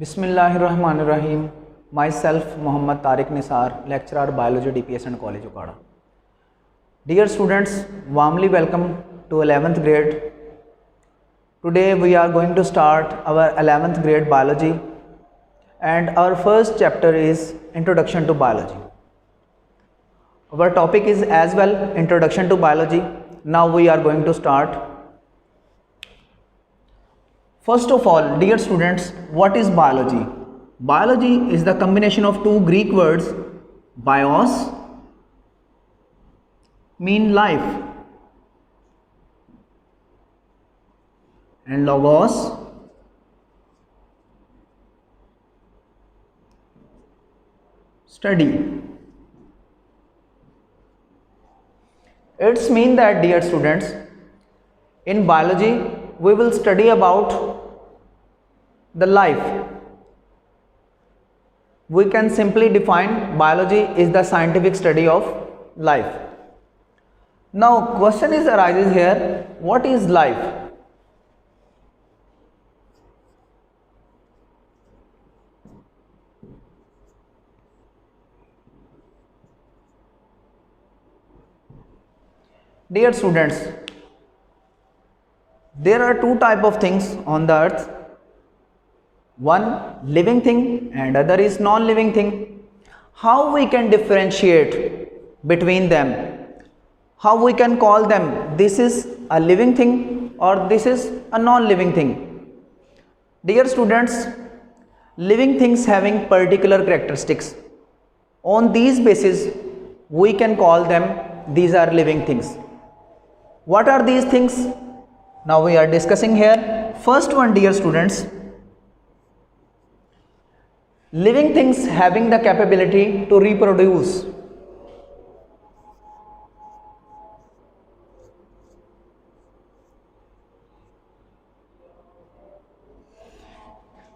Bismillahirrahmanirrahim. Myself Mohammad Tariq Nisar, lecturer biology DPS and College Okada. Dear students, warmly welcome to 11th grade. Today we are going to start our 11th grade biology and our first chapter is Introduction to Biology. Our topic is as well Introduction to Biology. Now we are going to start. First of all, dear students, what is biology? Biology is the combination of two Greek words, bios, mean life, and logos, study. It's mean that, dear students, in biology we will study about the life. We can simply define biology is the scientific study of life. Now question arises here, what is life? Dear students, there are two types of things on the earth. One living thing and other is non-living thing. How we can differentiate between them? How we can call them this is a living thing or this is a non-living thing? Dear students, living things having particular characteristics. On these basis we can call them these are living things. What are these things? Now we are discussing here. First one, dear students, living things having the capability to reproduce.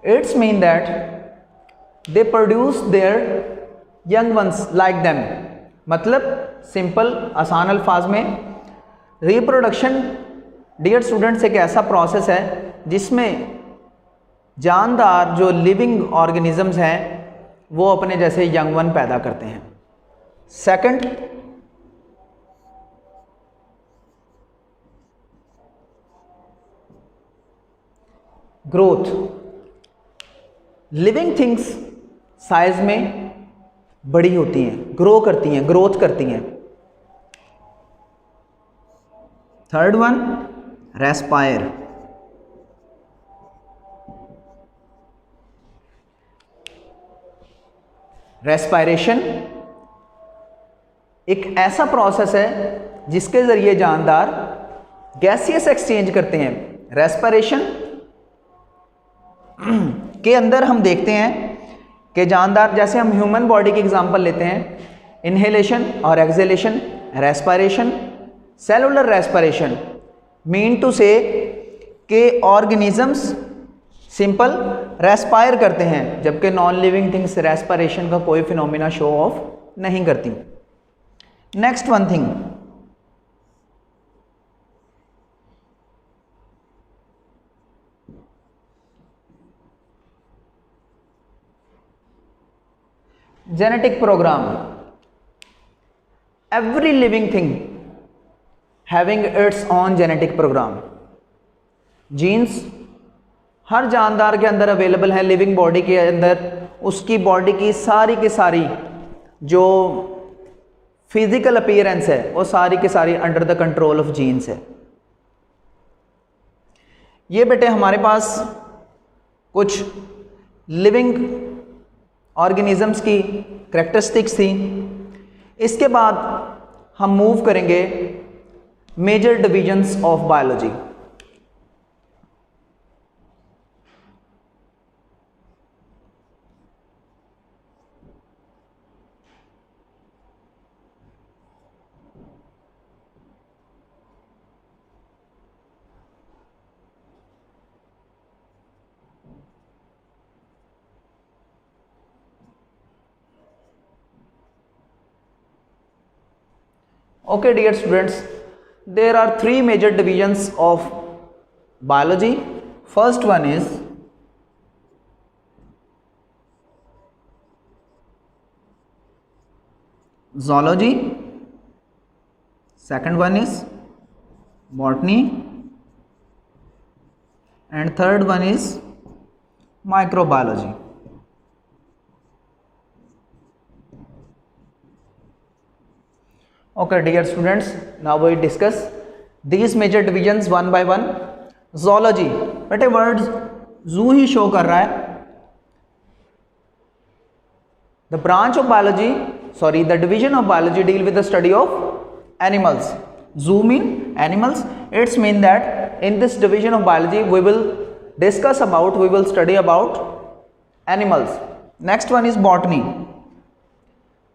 It's mean that they produce their young ones like them. मतलब simple आसान अल्फाज में reproduction dear students एक ऐसा process है जिसमें जानदार जो लिविंग ऑर्गेनिजम्स हैं वो अपने जैसे यंग वन पैदा करते हैं. Second, growth. Living things size में बड़ी होती हैं, ग्रो करती हैं, ग्रोथ करती हैं. Third one, respire. रेस्पायरेशन एक ऐसा प्रोसेस है जिसके जरिए जानदार गैसियस एक्सचेंज करते हैं. रेस्पायरेशन के अंदर हम देखते हैं कि जानदार, जैसे हम ह्यूमन बॉडी की एग्जांपल लेते हैं, इनहेलेशन और exhalation. Respiration, cellular respiration mean to say के ऑर्गेनिजम्स सिंपल रेस्पायर करते हैं, जबकि नॉन लिविंग थिंग्स रेस्पायरेशन का कोई फिनोमिना शो ऑफ नहीं करती. Next one thing, genetic programme. Every living thing having its own genetic programme. Genes हर जानदार के अंदर अवेलेबल है, लिविंग बॉडी के अंदर. उसकी बॉडी की सारी जो फिजिकल अपीयरेंस है वो सारी की सारी under the control of genes है. ये बेटे हमारे पास कुछ लिविंग ऑर्गेनिजम्स की करैक्टरिस्टिक्स थी. इसके बाद हम मूव करेंगे major divisions of biology. Okay, dear students, there are three major divisions of biology. First one is zoology, second one is botany, and third one is microbiology. Okay dear students, now we discuss these major divisions one by one. Zoology, बेटे word zoo ही show कर रहा है. The branch of biology, the division of biology deal with the study of animals. Zoo mean animals. It's mean that in this division of biology we will study about animals. Next one is botany.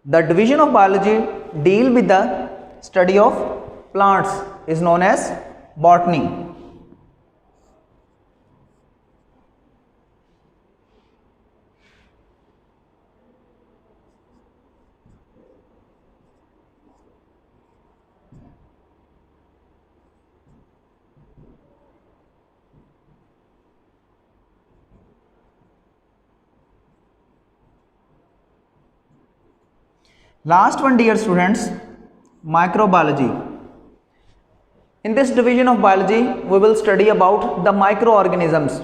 The division of biology deal with the study of plants is known as botany. Last one dear students, microbiology. In this division of biology we will study about the microorganisms.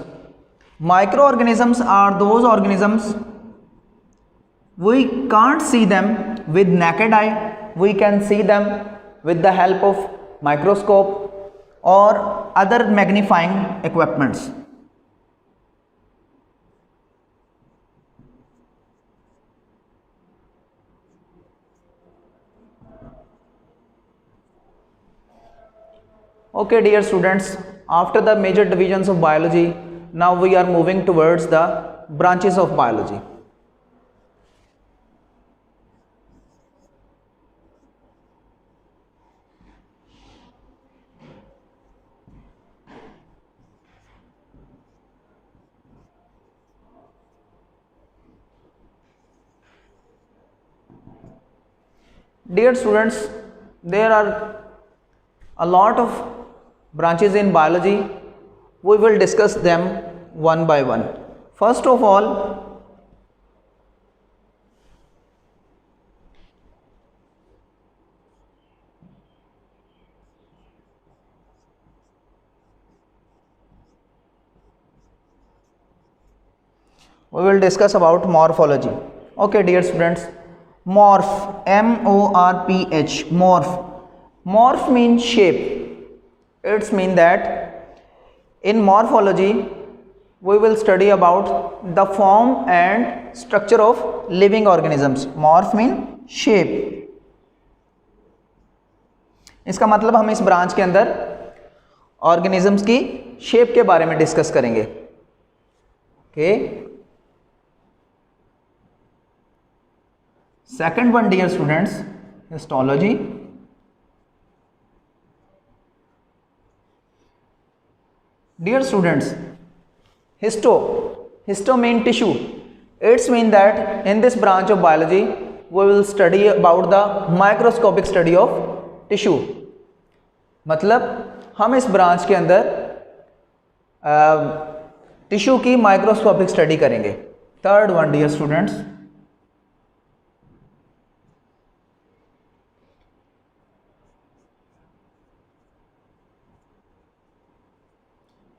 Microorganisms are those organisms we can't see them with naked eye, we can see them with the help of microscope or other magnifying equipments. Okay dear students, after the major divisions of biology, now we are moving towards the branches of biology. Dear students, there are a lot of branches in biology. We will discuss them one by one. First of all, we will discuss about morphology. Okay dear students, morph, M-O-R-P-H, morph. Morph means shape. It's mean that in morphology we will study about the form and structure of living organisms. Morph mean shape. इसका मतलब हम इस branch के अंदर organisms की shape के बारे में डिस्कस करेंगे. Okay. Second one dear students, histology. Dear students, histo mean tissue. It's mean that in this branch of biology we will study about the microscopic study of tissue. मतलब हम इस branch के अंदर tissue की microscopic study करेंगे. Third one dear students,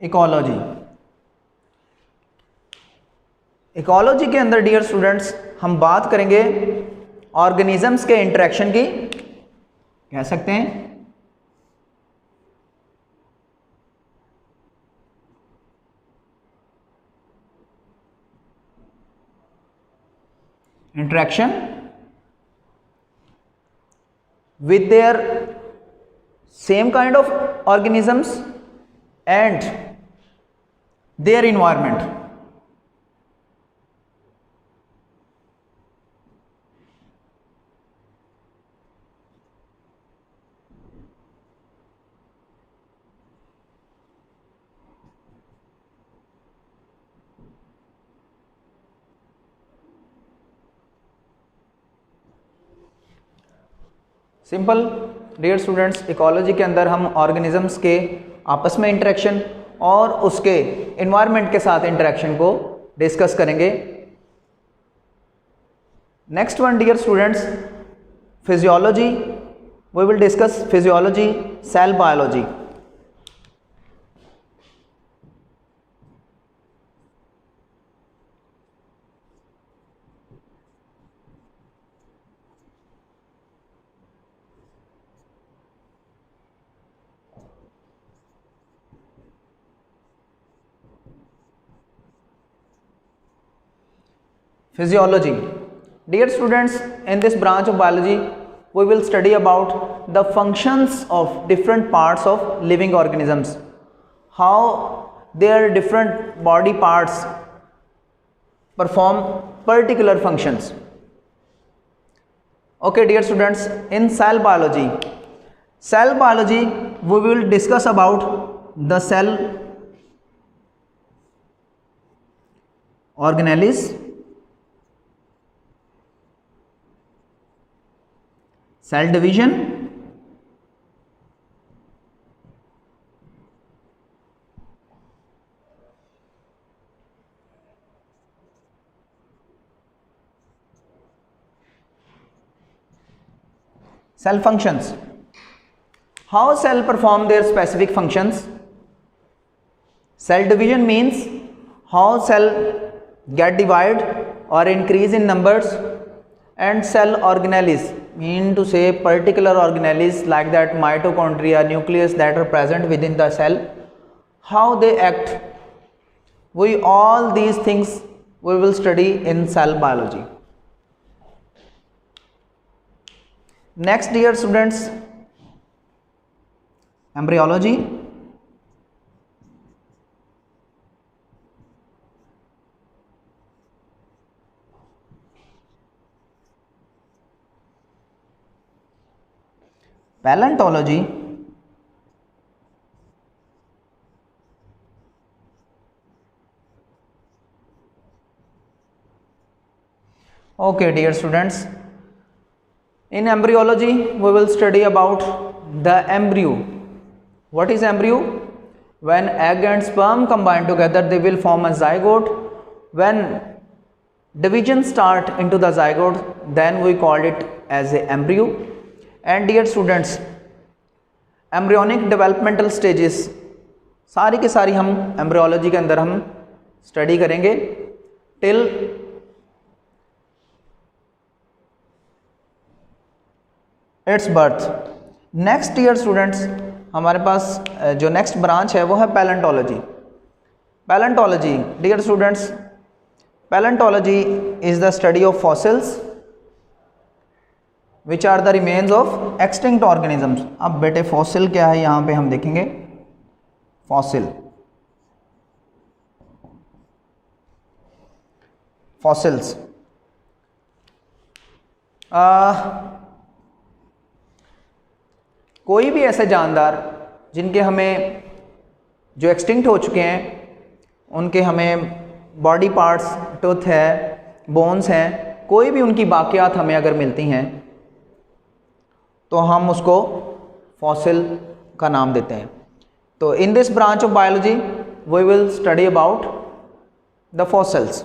ecology. Ecology के अंदर dear students हम बात करेंगे ऑर्गेनिजम्स के इंटरेक्शन की, कह सकते हैं interaction with their same kind of organisms and their environment. Simple dear students, ecology के अंदर हम ऑर्गेनिजम्स के आपस में इंटरेक्शन और उसके एनवायरनमेंट के साथ इंटरेक्शन को डिस्कस करेंगे. Next one dear students, physiology, we will discuss physiology, cell biology. Physiology. Dear students, in this branch of biology, we will study about the functions of different parts of living organisms, how their different body parts perform particular functions. Okay, dear students, in cell biology, we will discuss about the cell organelles, cell division, cell functions, how cell perform their specific functions. Cell division means how cell get divided or increase in numbers, and cell organelles mean to say particular organelles like that mitochondria, nucleus that are present within the cell, how they act. All these things we will study in cell biology. Next, dear students, embryology. Paleontology. Okay, dear students, in embryology we will study about the embryo. What is embryo? When egg and sperm combine together, they will form a zygote. When division start into the zygote, then we call it as a embryo. And dear students, embryonic developmental stages सारी के सारी हम embryology के अंदर हम study करेंगे till its birth. Next dear students, हमारे पास जो नेक्स्ट ब्रांच है वो है palaeontology. Palaeontology dear students, palaeontology is the study of fossils which are the remains of extinct organisms. अब बेटे फॉसिल क्या है यहाँ पे हम देखेंगे. फॉसिल, फॉसिल्स कोई भी ऐसे जानदार जिनके हमें जो एक्सटिंक्ट हो चुके हैं उनके हमें बॉडी पार्ट्स, टूथ है, बोन्स हैं, कोई भी उनकी बाकियात हमें अगर मिलती हैं तो हम उसको फॉसिल का नाम देते हैं. तो in this branch of biology we will study about the fossils.